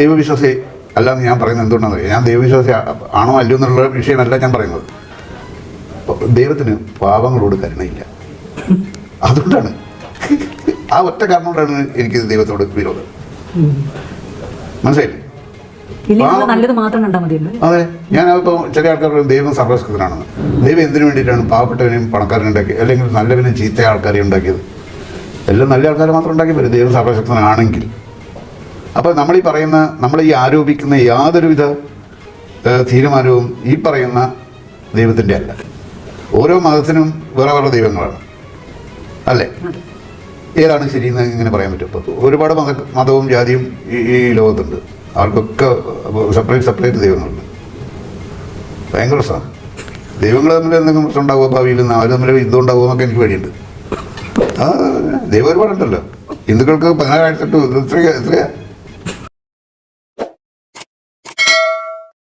ദൈവവിശ്വാസി അല്ലാന്ന് ഞാൻ പറയുന്നത് എന്തുകൊണ്ടാണെന്ന് ഞാൻ ദൈവവിശ്വാസി ആണോ അല്ലയോ എന്നുള്ള വിഷയമല്ല ഞാൻ പറയുന്നത്. ദൈവത്തിന് പാവങ്ങളോട് കരുണയില്ല. അതുകൊണ്ടാണ്, ആ ഒറ്റ കാരണം കൊണ്ടാണ് എനിക്ക് ദൈവത്തോട് വിരോധം. മനസ്സിലായില്ലേ? നല്ലത് മാത്രം കണ്ടാൽ മതിയല്ലോ. അതെ, ഞാൻ ഇപ്പോൾ ചില ആൾക്കാർ ദൈവം സർവശക്തനാണെന്ന്. ദൈവം എന്തിനു വേണ്ടിയിട്ടാണ് പാവപ്പെട്ടവനെയും പണക്കാരനെ ഉണ്ടാക്കിയത്, അല്ലെങ്കിൽ നല്ലവനും ചീത്ത ആൾക്കാരെയും ഉണ്ടാക്കിയത്? എല്ലാം നല്ല ആൾക്കാരെ മാത്രം ഉണ്ടാക്കി വരും ദൈവം സർവശക്തനാണെങ്കിൽ. അപ്പോൾ നമ്മൾ ഈ ആരോപിക്കുന്ന യാതൊരുവിധ തീരുമാനവും ഈ പറയുന്ന ദൈവത്തിൻ്റെ അല്ല. ഓരോ മതത്തിനും വേറെ വേറെ ദൈവങ്ങളാണ്, അല്ലേ? ഏതാണ് ശരിയെന്ന് ഇങ്ങനെ പറയാൻ പറ്റും? ഇപ്പോൾ ഒരുപാട് മതവും ജാതിയും ഈ ലോകത്തുണ്ട്. അവർക്കൊക്കെ സെപ്പറേറ്റ് ദൈവങ്ങളുണ്ട്. ഭയങ്കര പ്രശ്നമാണ്. ദൈവങ്ങൾ തമ്മിൽ എന്തെങ്കിലും പ്രശ്നം ഉണ്ടാവുക ഭാവിയിൽ നിന്ന്, അവർ തമ്മിൽ യുദ്ധം ഉണ്ടാവുക എന്നൊക്കെ എനിക്ക് പേടിയുണ്ട്. ദൈവം ഒരുപാടുണ്ടല്ലോ. ഹിന്ദുക്കൾക്ക് 16,000 എത്രയാ